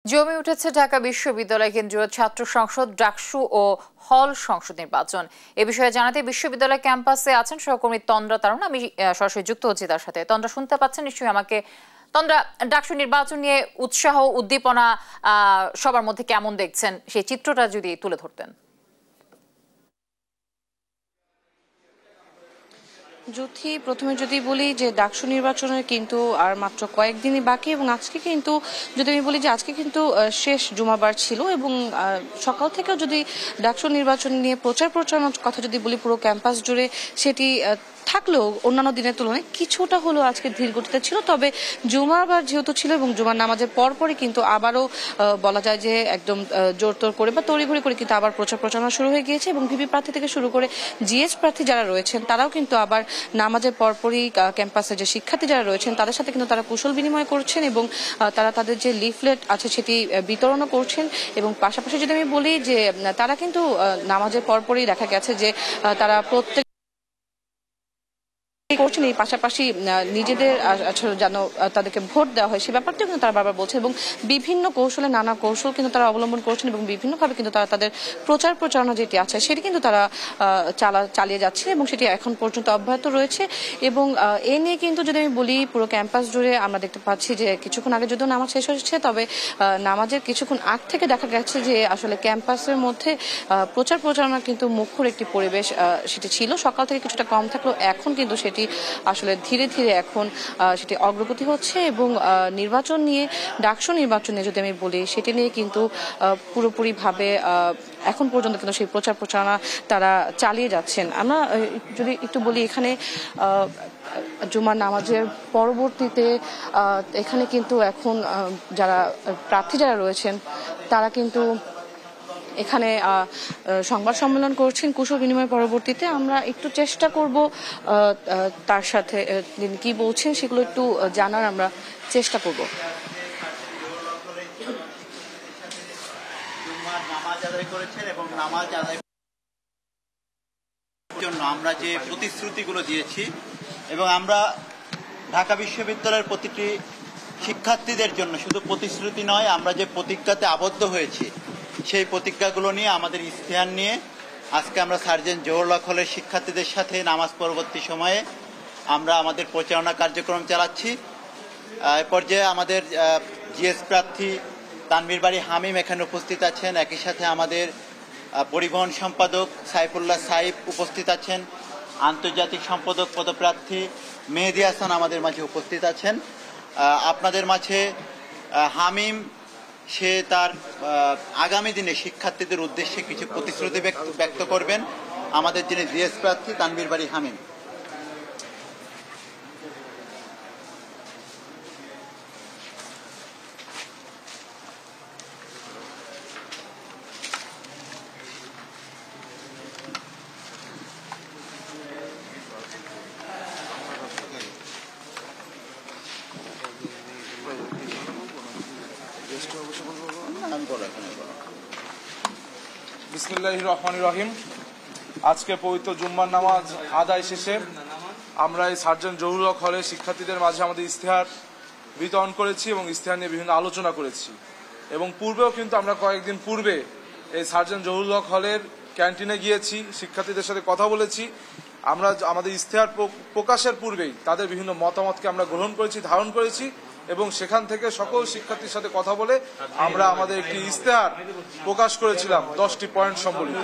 জমে উঠেছে ঢাকা বিশ্ববিদ্যালয় কেন্দ্রীয় ছাত্র সংসদ ডাকসু ও হল সংসদ নির্বাচন। এ বিষয়ে জানাতে বিশ্ববিদ্যালয় ক্যাম্পাসে আছেন সহকর্মী তন্দ্রা তারুণ। আমি সরাসরি যুক্ত হচ্ছি তার সাথে। তন্দ্রা, শুনতে পাচ্ছেন নিশ্চয়ই আমাকে? তন্দ্রা, ডাকসু নির্বাচন নিয়ে উৎসাহ উদ্দীপনা সবার মধ্যে কেমন দেখছেন, সেই চিত্রটা যদি তুলে ধরতেন। জ্যোতি, প্রথমে যদি বলি যে ডাকসু নির্বাচনের কিন্তু আর মাত্র কয়েকদিনই বাকি, এবং আজকে কিন্তু যদি আমি বলি যে আজকে কিন্তু শেষ জুমাবার ছিল, এবং সকাল থেকেও যদি ডাকসু নির্বাচন নিয়ে প্রচারণার কথা যদি বলি পুরো ক্যাম্পাস জুড়ে, সেটি থাকলেও অন্যান্য দিনের তুলনায় কিছুটা হলেও আজকে ধীর গতিতে ছিল। তবে জুমাবার যেহেতু ছিল এবং জুমার নামাজের পরপরই কিন্তু আবারও বলা যায় যে একদম জোরতোর করে বা তড়িঘড়ি করে কিন্তু আবার প্রচারণা শুরু হয়ে গিয়েছে, এবং ভিপি প্রার্থী থেকে শুরু করে জিএস প্রার্থী যারা রয়েছেন তারাও কিন্তু আবার নামাজের পরপরই ক্যাম্পাসে যে শিক্ষার্থী যারা রয়েছেন তাদের সাথে কিন্তু তারা কুশল বিনিময় করছেন, এবং তারা তাদের যে লিফলেট আছে সেটি বিতরণও করছেন। এবং পাশাপাশি যদি আমি বলি যে তারা কিন্তু নামাজের পরপরই দেখা গেছে যে তারা প্রত্যেক করছেন, এই পাশাপাশি নিজেদের যেন তাদেরকে ভোট দেওয়া হয় সে ব্যাপারটাও কিন্তু তারা বারবার বলছে, এবং বিভিন্ন কৌশলে নানা কৌশল কিন্তু তারা অবলম্বন করছেন, এবং বিভিন্নভাবে কিন্তু তারা তাদের প্রচারণা যেটি আছে সেটি কিন্তু তারা চালিয়ে যাচ্ছে, এবং সেটি এখন পর্যন্ত অব্যাহত রয়েছে। এবং এ নিয়ে কিন্তু যদি আমি বলি পুরো ক্যাম্পাস জুড়ে আমরা দেখতে পাচ্ছি যে কিছুক্ষণ আগে যদিও নামাজ শেষ হয়েছে, তবে নামাজের কিছুক্ষণ আগ থেকে দেখা গেছে যে আসলে ক্যাম্পাসের মধ্যে প্রচারণা কিন্তু মুখর একটি পরিবেশ সেটি ছিল। সকাল থেকে কিছুটা কম থাকলেও এখন কিন্তু সেটি আসলে ধীরে ধীরে এখন সেটি অগ্রগতি হচ্ছে, এবং নির্বাচন নিয়ে ডাকসু নির্বাচন নিয়ে যদি আমি বলি সেটি নিয়ে কিন্তু পুরোপুরিভাবে এখন পর্যন্ত কিন্তু সেই প্রচারণা তারা চালিয়ে যাচ্ছেন। আমরা যদি একটু বলি এখানে জুমার নামাজের পরবর্তীতে এখানে কিন্তু এখন যারা প্রার্থী যারা রয়েছেন তারা কিন্তু এখানে সংবাদ সম্মেলন করছেন কুশল বিনিময় পরবর্তীতে। আমরা একটু চেষ্টা করব তার সাথে তিনি কি বলছেন সেগুলো একটু জানার আমরা চেষ্টা করব। আমরা যে প্রতিশ্রুতিগুলো দিয়েছি, এবং আমরা ঢাকা বিশ্ববিদ্যালয়ের প্রতিটি শিক্ষার্থীদের জন্য শুধু প্রতিশ্রুতি নয়, আমরা যে প্রতিজ্ঞাতে আবদ্ধ হয়েছি সেই প্রতিজ্ঞাগুলো নিয়ে আমাদের ইশতেহার নিয়ে আজকে আমরা সার্জেন্ট জহুরুল হক হলের শিক্ষার্থীদের সাথে নামাজ পরবর্তী সময়ে আমরা আমাদের প্রচারণা কার্যক্রম চালাচ্ছি। এ পর্যায়ে আমাদের জিএস প্রার্থী তানভীর বাড়ি হামিম এখানে উপস্থিত আছেন, একই সাথে আমাদের পরিবহন সম্পাদক সাইফুল্লাহ সাইফ উপস্থিত আছেন, আন্তর্জাতিক সম্পাদক পদপ্রার্থী মেহেদী হাসান আমাদের মাঝে উপস্থিত আছেন। আপনাদের মাঝে হামিম সে তার আগামী দিনে শিক্ষার্থীদের উদ্দেশ্যে কিছু প্রতিশ্রুতি ব্যক্ত করবেন। আমাদের যিনি জিএস প্রার্থী তানভীর বাড়ি হামিম। বিসমিল্লাহির রহমানির রহিম। আজকে পবিত্র জুম্মার নামাজ আদায় শেষে আমরা এই সার্জেন্ট জহুরুল হক হলে শিক্ষার্থীদের মাঝে আমাদের ইশতেহার বিতরণ করেছি, এবং ইশতেহার নিয়ে বিভিন্ন আলোচনা করেছি। এবং পূর্বেও কিন্তু আমরা কয়েকদিন পূর্বে এই সার্জেন্ট জহুরুল হক হলের ক্যান্টিনে গিয়েছি, শিক্ষার্থীদের সাথে কথা বলেছি। আমরা আমাদের ইশতেহার প্রকাশের পূর্বেই তাদের বিভিন্ন মতামতকে আমরা গ্রহণ করেছি, ধারণ করেছি, এবং সেখান থেকে সকল শিক্ষার্থীর সাথে কথা বলে আমরা আমাদের একটি ইশতেহার প্রকাশ করেছিলাম 10টি পয়েন্ট সম্বলিত।